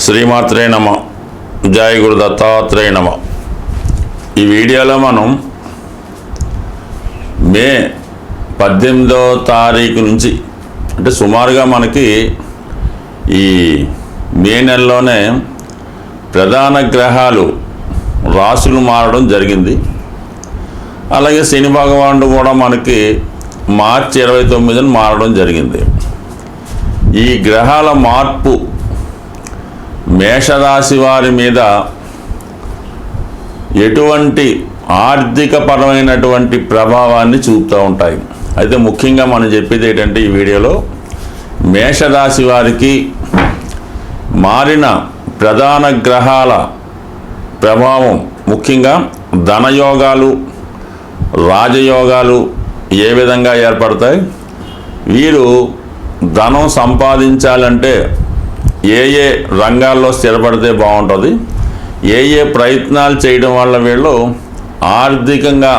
శ్రీమాత్రే నమ. జై గురు దత్తాత్రేయ నమ. ఈ వీడియోలో మనం మే 18వ తారీఖు నుంచి అంటే సుమారుగా మనకి ఈ మే నెలలోనే ప్రధాన గ్రహాలు రాశులు మారడం జరిగింది. అలాగే శని భగవానుడు కూడా మనకి మార్చి 29న మారడం జరిగింది. ఈ గ్రహాల మార్పు మేషరాశి వారి మీద ఎటువంటి ఆర్థికపరమైనటువంటి ప్రభావాన్ని చూపుతూ ఉంటాయి. అయితే ముఖ్యంగా మనం చెప్పేది ఏంటంటే ఈ వీడియోలో మేషరాశి వారికి మారిన ప్రధాన గ్రహాల ప్రభావం ముఖ్యంగా ధనయోగాలు, రాజయోగాలు ఏ విధంగా ఏర్పడతాయి, వీరు ధనం సంపాదించాలంటే ఏ ఏ రంగాల్లో స్థిరపడితే బాగుంటుంది, ఏ ఏ ప్రయత్నాలు చేయడం వల్ల వీళ్ళు ఆర్థికంగా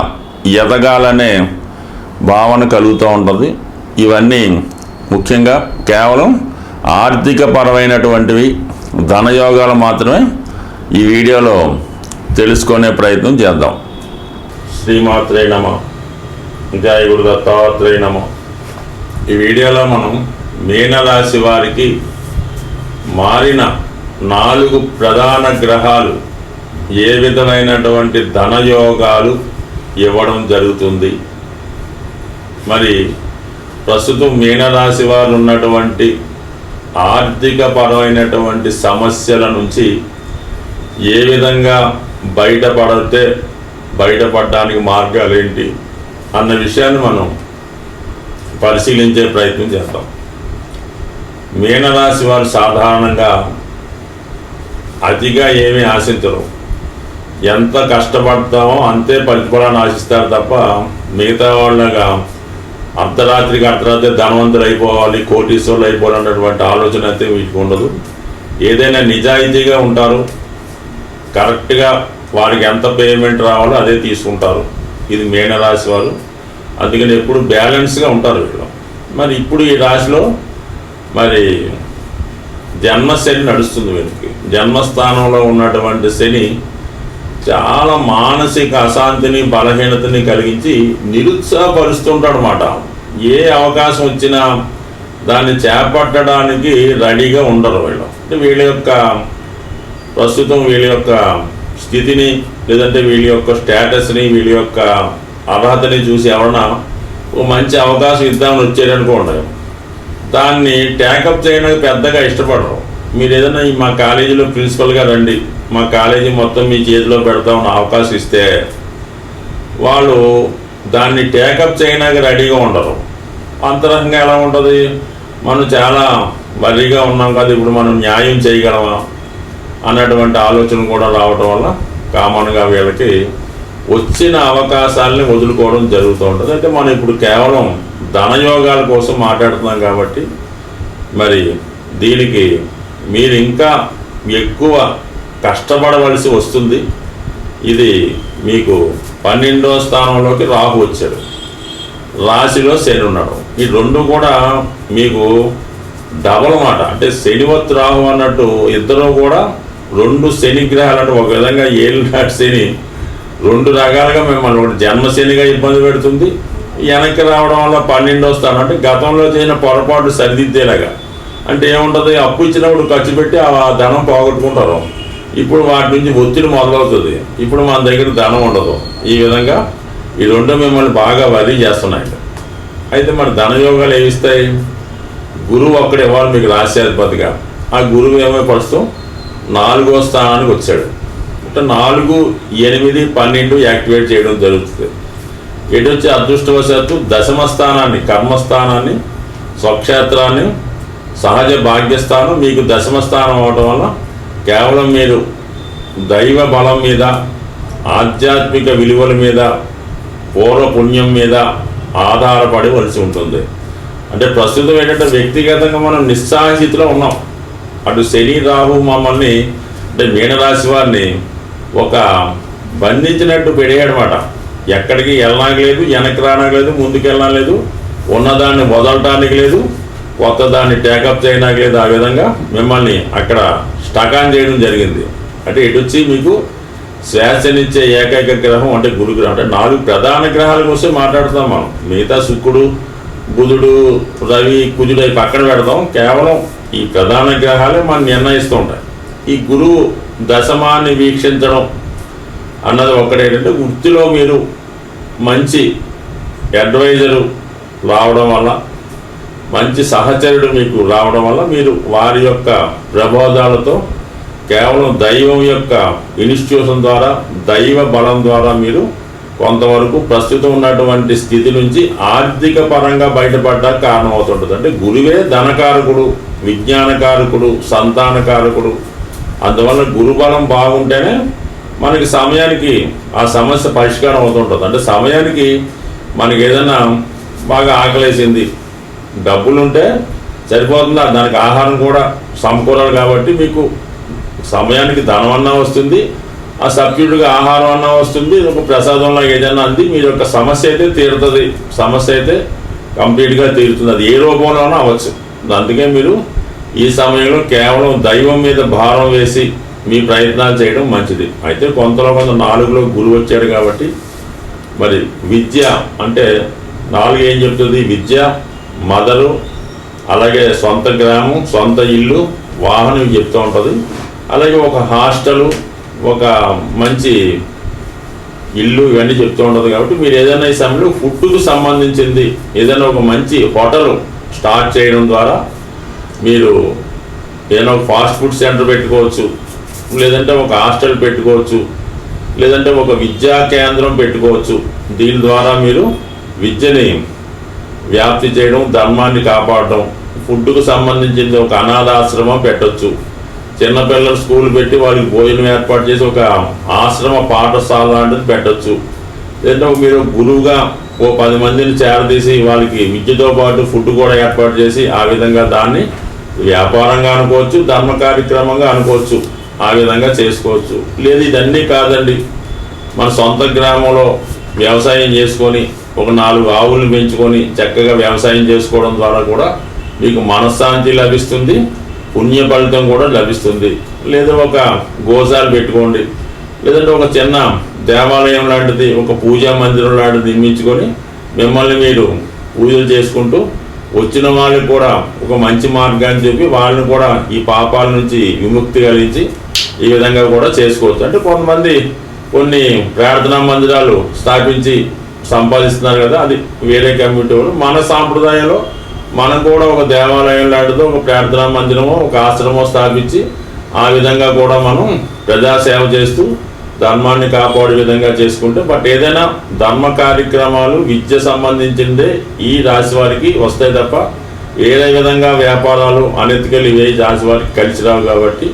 ఎదగాలనే భావన కలుగుతూ ఉంటుంది. ఇవన్నీ ముఖ్యంగా కేవలం ఆర్థికపరమైనటువంటివి, ధనయోగాలు మాత్రమే ఈ వీడియోలో తెలుసుకునే ప్రయత్నం చేద్దాం. శ్రీమాత్రే నమ. జై గురు దత్తాత్రేయ నమ. ఈ వీడియోలో మనం మీనరాశి వారికి మారిన 4 ప్రధాన గ్రహాలు ఏ విధమైనటువంటి ధనయోగాలు ఇవ్వడం జరుగుతుంది, మరి ప్రస్తుతం మీనరాశి వారు ఉన్నటువంటి ఆర్థికపరమైనటువంటి సమస్యల నుంచి ఏ విధంగా బయటపడడానికి మార్గాలు ఏంటి అన్న విషయాన్ని మనం పరిశీలించే ప్రయత్నం చేద్దాం. మీనరాశి వారు సాధారణంగా అతిగా ఏమీ ఆశించరు. ఎంత కష్టపడతామో అంతే ప్రతిఫలాన్ని ఆశిస్తారు తప్ప మిగతా వాళ్ళగా అర్ధరాత్రి ధనవంతులు అయిపోవాలి, కోటీశ్వరులు అయిపోవాలి అన్నటువంటి ఆలోచన అయితే వీటికి ఉండదు. ఏదైనా నిజాయితీగా ఉంటారు, కరెక్ట్గా వారికి ఎంత పేమెంట్ రావాలో అదే తీసుకుంటారు. ఇది మీనరాశి వారు. అందుకని ఎప్పుడు బ్యాలెన్స్గా ఉంటారు వీళ్ళు. మరి ఇప్పుడు ఈ రాశిలో మరి జన్మశని నడుస్తుంది. వీరికి జన్మస్థానంలో ఉన్నటువంటి శని చాలా మానసిక అశాంతిని, బలహీనతని కలిగించి నిరుత్సాహపరుస్తుంటాడు అన్నమాట. ఏ అవకాశం వచ్చినా దాన్ని చేపట్టడానికి రెడీగా ఉండరు వీళ్ళు. అంటే వీళ్ళ యొక్క ప్రస్తుతం వీళ్ళ యొక్క స్థితిని, లేదంటే వీళ్ళ యొక్క స్టేటస్ని, వీళ్ళ యొక్క అర్హతని చూసి ఎవరన్నా ఓ మంచి అవకాశం ఇద్దామని వచ్చారనుకోండి, దాన్ని టేకప్ చేయడానికి పెద్దగా ఇష్టపడరు. మీరు ఏదైనా మా కాలేజీలో ప్రిన్సిపల్గా రండి, మా కాలేజీ మొత్తం మీ చేతిలో పెడతామని అవకాశం ఇస్తే వాళ్ళు దాన్ని టేకప్ చేయడానికి రెడీగా ఉండరు. అంతరంగంగా ఎలా ఉంటుంది, మనం చాలా వరిగా ఉన్నాం కదా, ఇప్పుడు మనం న్యాయం చేయగలమా అన్నటువంటి ఆలోచన కూడా రావటం వల్ల కామన్గా వీళ్ళకి వచ్చిన అవకాశాలని వదులుకోవడం జరుగుతూ ఉంటుంది. అంటే మనం ఇప్పుడు కేవలం ధనయోగాల కోసం మాట్లాడుతున్నాం కాబట్టి మరి దీనికి మీరు ఇంకా ఎక్కువ కష్టపడవలసి వస్తుంది. ఇది మీకు 12వ స్థానంలోకి రాహు వచ్చాడు, రాశిలో శని ఉన్నాడు. ఈ రెండు కూడా మీకు డబల్ మాట. అంటే శనివత్ రాహు అన్నట్టు ఇద్దరు కూడా 2 శని గ్రహాలు. అంటే ఒక విధంగా ఏలినాటి శని 2 రకాలుగా మిమ్మల్ని ఒకటి జన్మశనిగా ఇబ్బంది పెడుతుంది, వెనక్కి రావడం వల్ల 12వ స్థానం అంటే గతంలో చేసిన పొరపాటు సరిదిద్దేలాగా. అంటే ఏముంటుంది, అప్పు ఇచ్చినప్పుడు ఖర్చు పెట్టి ఆ ధనం పోగొట్టుకుంటారు. ఇప్పుడు వాటి నుంచి ఒత్తిడి మొదలవుతుంది, ఇప్పుడు మన దగ్గర ధనం ఉండదు. ఈ విధంగా ఈ 2 మిమ్మల్ని బాగా వరి చేస్తున్నాయి. అయితే మరి ధనయోగాలు ఏమిస్తాయి? గురువు ఒక్కడు ఇవ్వాలి మీకు రాశ్యాధిపతిగా. ఆ గురువు ఏమో ప్రస్తుతం 4వ స్థానానికి వచ్చాడు. అంటే 4, 8, 12 యాక్టివేట్ చేయడం జరుగుతుంది. ఎటు వచ్చి అదృష్టవశాత్తు దశమ స్థానాన్ని, కర్మస్థానాన్ని, స్వక్షేత్రాన్ని, సహజ భాగ్యస్థానం మీకు దశమ స్థానం అవడం వల్ల కేవలం మీరు దైవ బలం మీద, ఆధ్యాత్మిక విలువల మీద, పూర్వపుణ్యం మీద ఆధారపడవలసి ఉంటుంది. అంటే ప్రస్తుతం ఏంటంటే వ్యక్తిగతంగా మనం నిస్సాహితిలో ఉన్నాం. అటు శని రాహు మమ్మల్ని అంటే మీనరాశి వారిని ఒక బంధించినట్టు పెడేయడమాట. ఎక్కడికి వెళ్ళడానికి లేదు, వెనక్కి రావడానికి లేదు, ముందుకు వెళ్ళడానికి లేదు, ఉన్నదాన్ని వదలటానికి లేదు, కొత్త దాన్ని టేకప్ చేయడానికి లేదు, ఆ విధంగా మిమ్మల్ని అక్కడ స్టకాన్ చేయడం జరిగింది. అంటే ఇటు వచ్చి మీకు శ్వాసనిచ్చే ఏకైక గ్రహం అంటే గురుగ్రహం. అంటే 4 ప్రధాన గ్రహాల కోసం మాట్లాడుతున్నాం మనం. మిగతా శుక్రుడు, బుధుడు, రవి, కుజుడు అవి పక్కన పెడదాం. కేవలం ఈ ప్రధాన గ్రహాలే మనం నిర్ణయిస్తూ ఉంటాయి. ఈ గురువు దశమాన్ని వీక్షించడం అన్నది ఒక్కటేంటంటే, వృత్తిలో మీరు మంచి అడ్వైజరు రావడం వల్ల, మంచి సహచరుడు మీకు రావడం వల్ల మీరు వారి యొక్క ప్రబోధాలతో కేవలం దైవం యొక్క ఇన్స్టిట్యూషన్ ద్వారా, దైవ బలం ద్వారా మీరు కొంతవరకు ప్రస్తుతం ఉన్నటువంటి స్థితి నుంచి ఆర్థిక పరంగా బయటపడడానికి కారణమవుతుంటుంది. అంటే గురువే ధనకారకుడు, విజ్ఞానకారకుడు, సంతానకారకుడు. అందువల్ల గురుబలం బాగుంటేనే మనకి సమయానికి ఆ సమస్య పరిష్కారం అవుతుంటుంది. అంటే సమయానికి మనకి ఏదైనా బాగా ఆకలేసింది, డబ్బులుంటే సరిపోతుందా, దానికి ఆహారం కూడా సమకూరాలి. కాబట్టి మీకు సమయానికి ధనం అన్నా వస్తుంది, ఆ సబ్స్టిట్యూట్గా ఆహారం అన్నా వస్తుంది, ఒక ప్రసాదంలో ఏదైనా అంది మీరు యొక్క సమస్య అయితే తీరుతుంది. సమస్య అయితే కంప్లీట్గా తీరుతుంది, అది ఏ రూపంలోనూ అవ్వచ్చు. అందుకే మీరు ఈ సమయంలో కేవలం దైవం మీద భారం వేసి మీ ప్రయత్నాలు చేయడం మంచిది. అయితే కొంతలో కొంత 4లో గురువు వచ్చాడు కాబట్టి మరి విద్య అంటే 4 ఏం చెప్తుంది? విద్య, మదరు, అలాగే సొంత గ్రామం, సొంత ఇల్లు, వాహనం చెప్తూ ఉంటుంది. అలాగే ఒక హాస్టలు, ఒక మంచి ఇల్లు, ఇవన్నీ చెప్తూ ఉంటుంది. కాబట్టి మీరు ఏదైనా ఈ సమయంలో ఫుడ్కు సంబంధించింది ఏదైనా ఒక మంచి హోటల్ స్టార్ట్ చేయడం ద్వారా మీరు ఏదైనా ఒక ఫాస్ట్ ఫుడ్ సెంటర్ పెట్టుకోవచ్చు, లేదంటే ఒక హాస్టల్ పెట్టుకోవచ్చు, లేదంటే ఒక విద్యా కేంద్రం పెట్టుకోవచ్చు. దీని ద్వారా మీరు విద్యని వ్యాప్తి చేయడం, ధర్మాన్ని కాపాడడం, ఫుడ్కు సంబంధించింది ఒక అనాథాశ్రమం పెట్టవచ్చు. చిన్నపిల్లలు స్కూల్ పెట్టి వాళ్ళకి భోజనం ఏర్పాటు చేసి ఒక ఆశ్రమ పాఠశాల లాంటిది పెట్టచ్చు. లేదంటే మీరు గురువుగా ఓ 10 మందిని చేరదీసి వాళ్ళకి విద్యతో పాటు ఫుడ్ కూడా ఏర్పాటు చేసి ఆ విధంగా దాన్ని వ్యాపారంగా అనుకోవచ్చు, ధర్మ కార్యక్రమంగా అనుకోవచ్చు. ఆ విధంగా చేసుకోవచ్చు. లేదు ఇదన్నీ కాదండి, మన సొంత గ్రామంలో వ్యవసాయం చేసుకొని ఒక 4 ఆవులను పెంచుకొని చక్కగా వ్యవసాయం చేసుకోవడం ద్వారా కూడా మీకు మనశ్శాంతి లభిస్తుంది, పుణ్య ఫలితం కూడా లభిస్తుంది. లేదా ఒక గోశాల పెట్టుకోండి, లేదంటే ఒక చిన్న దేవాలయం లాంటిది, ఒక పూజా మందిరం లాంటిది నిర్మించుకొని మిమ్మల్ని మీరు పూజలు చేసుకుంటూ వచ్చిన వాళ్ళకి కూడా ఒక మంచి మార్గాన్ని చెప్పి వాళ్ళని కూడా ఈ పాపాల నుంచి విముక్తి కలిగించి ఈ విధంగా కూడా చేసుకోవచ్చు. అంటే కొంతమంది కొన్ని ప్రార్థనా మందిరాలు స్థాపించి సంపాదిస్తున్నారు కదా, అది వేరే కమ్యూనిటీ. మన సాంప్రదాయంలో మనం కూడా ఒక దేవాలయం లాంటిదో, ఒక ప్రార్థనా మందిరమో, ఒక ఆశ్రమం స్థాపించి ఆ విధంగా కూడా మనం ప్రజాసేవ చేస్తూ ధర్మాన్ని కాపాడే విధంగా చేసుకుంటే, బట్ ఏదైనా ధర్మ కార్యక్రమాలు విద్య సంబంధించిందే ఈ రాశి వారికి వస్తాయి తప్ప ఏదే విధంగా వ్యాపారాలు అనెతికలు ఇవే రాశి వారికి కలిసి రావు. కాబట్టి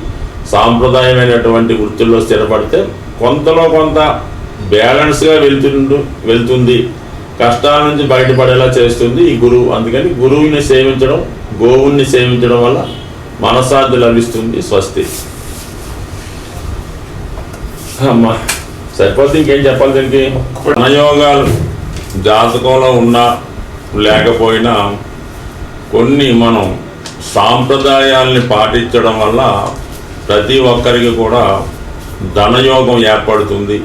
సాంప్రదాయమైనటువంటి వృత్తుల్లో స్థిరపడితే కొంతలో కొంత బ్యాలెన్స్గా వెళ్తుంది, కష్టాల నుంచి బయటపడేలా చేస్తుంది ఈ గురువు. అందుకని గురువుని సేవించడం, గోవుని సేవించడం వల్ల మనశ్శాంతి లభిస్తుంది. స్వస్తి. అమ్మా సరిపోతే ఇంకేం చెప్పాలి దీనికి? ధనయోగాలు జాతకంలో ఉన్నా లేకపోయినా కొన్ని మనం సాంప్రదాయాల్ని పాటించడం వల్ల ప్రతి ఒక్కరికి కూడా ధనయోగం ఏర్పడుతుంది.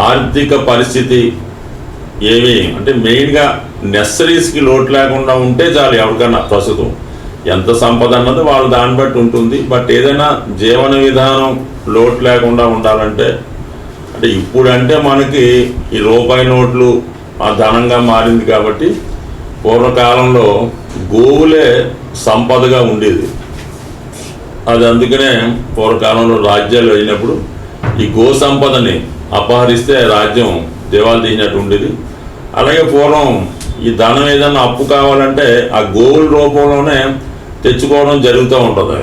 ఆర్థిక పరిస్థితి ఏమి అంటే మెయిన్గా నెసరీస్కి లోటు లేకుండా ఉంటే చాలు ఎవరికన్నా. ప్రస్తుతం ఎంత సంపద అన్నది వాళ్ళు దాన్ని బట్టి ఉంటుంది. బట్ ఏదైనా జీవన విధానం లోటు లేకుండా ఉండాలంటే, అంటే ఇప్పుడంటే మనకి ఈ రూపాయి నోట్లు ఆ ధనంగా మారింది. కాబట్టి పూర్వకాలంలో గోవులే సంపదగా ఉండేది. అది అందుకనే పూర్వకాలంలో రాజ్యాలు అయినప్పుడు ఈ గో సంపదని అపహరిస్తే రాజ్యం దివాళా తీసినట్టు ఉండేది. అలాగే పూర్వం ఈ ధనం ఏదైనా అప్పు కావాలంటే ఆ గోవుల రూపంలోనే తెచ్చుకోవడం జరుగుతూ ఉంటుంది.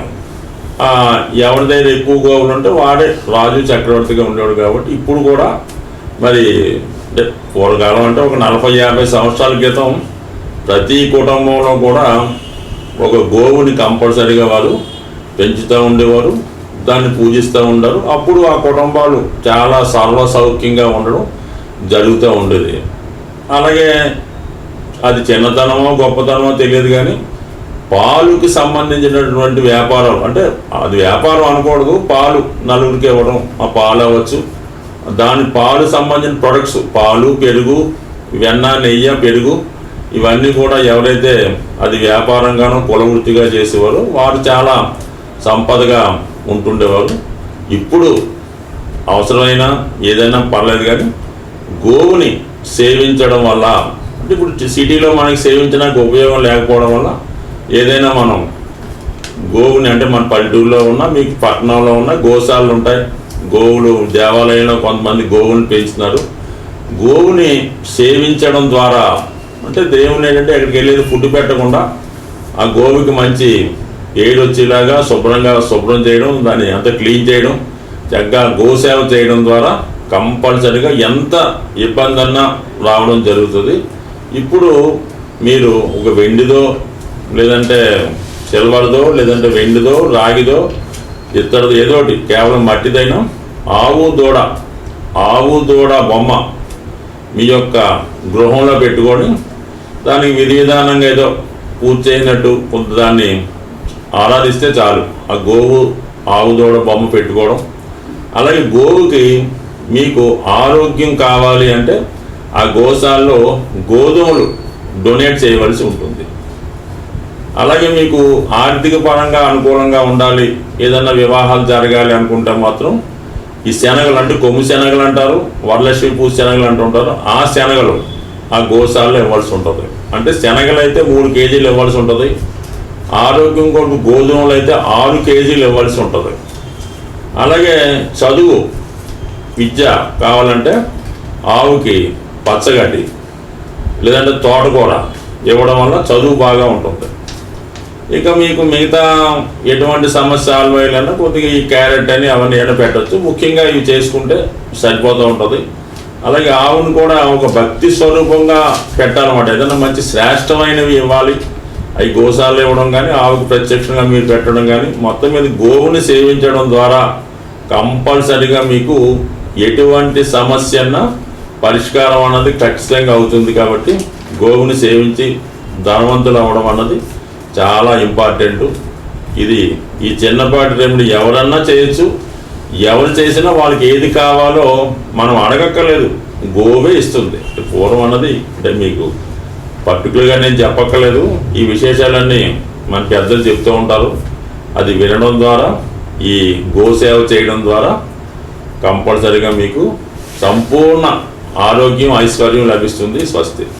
ఎవరి దగ్గర ఎక్కువ గోవులు ఉంటే వాడే రాజు చక్రవర్తిగా ఉండేవాడు. కాబట్టి ఇప్పుడు కూడా మరి పూర్వకాలం అంటే ఒక 40-50 సంవత్సరాల క్రితం ప్రతి కుటుంబంలో కూడా ఒక గోవుని కంపల్సరీగా వారు పెంచుతూ ఉండేవారు, దాన్ని పూజిస్తూ ఉండరు. అప్పుడు ఆ కుటుంబాలు చాలా సర్వ సౌఖ్యంగా ఉండడం జరుగుతూ ఉండేది. అలాగే అది చిన్నతనమో గొప్పతనమో తెలియదు, కానీ పాలుకి సంబంధించినటువంటి వ్యాపారం, అంటే అది వ్యాపారం అనకూడదు, పాలు నలుగురికి ఇవ్వడం, ఆ పాలు అవ్వచ్చు, దాని పాలు సంబంధించిన ప్రొడక్ట్స్, పాలు, పెరుగు, వెన్న, నెయ్యి, పెరుగు, ఇవన్నీ కూడా ఎవరైతే అది వ్యాపారంగానో కులవృత్తిగా చేసేవారో వారు చాలా సంపదగా ఉంటుండేవారు. ఇప్పుడు అవసరమైన ఏదైనా పర్లేదు, కానీ గోవుని సేవించడం వల్ల, అంటే ఇప్పుడు సిటీలో మనకి సేవించడానికి ఉపయోగం లేకపోవడం వల్ల ఏదైనా మనం గోవుని, అంటే మన పల్లెటూరులో ఉన్న, మీకు పట్టణంలో ఉన్న గోశాలలు ఉంటాయి, గోవులు దేవాలయంలో కొంతమంది గోవుని పెంచుతున్నారు. గోవుని సేవించడం ద్వారా, అంటే దేవుని ఏంటంటే ఎక్కడికి వెళ్ళేది ఫుడ్ పెట్టకుండా ఆ గోవుకి మంచి ఏడు వచ్చేలాగా శుభ్రం చేయడం, దాన్ని అంతా క్లీన్ చేయడం, చక్కగా గోసేవ చేయడం ద్వారా కంపల్సరిగా ఎంత ఇబ్బంది అన్నా రావడం జరుగుతుంది. ఇప్పుడు మీరు ఒక వెండిదో, లేదంటే సిల్వర్దో, లేదంటే వెండిదో, రాగిదో, ఇత్తడిదో, ఏదో ఒకటి, కేవలం మట్టిదైనా ఆవు దూడ బొమ్మ మీ యొక్క గృహంలో పెట్టుకొని దానికి విధి విధానంగా ఏదో పూజ చేయనట్టు కొంత దాన్ని ఆరాధిస్తే చాలు. ఆ గోవు ఆవు దూడ బొమ్మ పెట్టుకోవడం. అలాగే గోవుకి మీకు ఆరోగ్యం కావాలి అంటే ఆ గోశాలలో గోధుమలు డొనేట్ చేయవలసి ఉంటుంది. అలాగే మీకు ఆర్థిక పరంగా అనుకూలంగా ఉండాలి, ఏదన్నా వివాహాలు జరగాలి అనుకుంటే మాత్రం ఈ శనగలు, అంటే కొమ్ము శనగలు అంటారు, వరలక్ష్మి పూజ శనగలు అంటుంటారు, ఆ శనగలు ఆ గోశాలలో ఇవ్వాల్సి ఉంటుంది. అంటే శనగలు అయితే 3 కేజీలు ఇవ్వాల్సి ఉంటుంది. ఆరోగ్యం కొరకు గోధుమలు అయితే 6 కేజీలు ఇవ్వాల్సి ఉంటుంది. అలాగే చదువు, విద్య కావాలంటే ఆవుకి పచ్చగడ్డి లేదంటే తోటకూర ఇవ్వడం వల్ల చదువు బాగా ఉంటుంది. ఇక మీకు మిగతా ఎటువంటి సమస్య సాల్వ్ అయ్యాలన్నా కొద్దిగా ఈ క్యారెట్ అని అవన్నీ ఏమైనా పెట్టచ్చు. ముఖ్యంగా ఇవి చేసుకుంటే సరిపోతూ ఉంటుంది. అలాగే ఆవును కూడా ఒక భక్తి స్వరూపంగా పెట్టాలన్నమాట. ఏదైనా మంచి శ్రేష్టమైనవి ఇవ్వాలి, అవి గోశాలలో ఇవ్వడం కానీ, ఆవుకు ప్రత్యక్షంగా మీరు పెట్టడం కానీ, మొత్తం మీద గోవుని సేవించడం ద్వారా కంపల్సరిగా మీకు ఎటువంటి సమస్య అన్నా పరిష్కారం అన్నది ఖచ్చితంగా అవుతుంది. కాబట్టి గోవుని సేవించి ధనవంతులు అవ్వడం అన్నది చాలా ఇంపార్టెంట్. ఇది ఈ చిన్నపాటి రెమెడీ ఎవరన్నా చేయొచ్చు. ఎవరు చేసినా వాళ్ళకి ఏది కావాలో మనం అడగక్కర్లేదు, గోవే ఇస్తుంది. పూర్వం అన్నది అంటే మీకు పర్టికులర్గా నేను చెప్పక్కర్లేదు, ఈ విశేషాలన్నీ మన పెద్దలు చెప్తూ ఉంటారు. అది వినడం ద్వారా, ఈ గోసేవ చేయడం ద్వారా కంపల్సరిగా మీకు సంపూర్ణ ఆరోగ్యం, ఐశ్వర్యం లభిస్తుంది. స్వస్తి.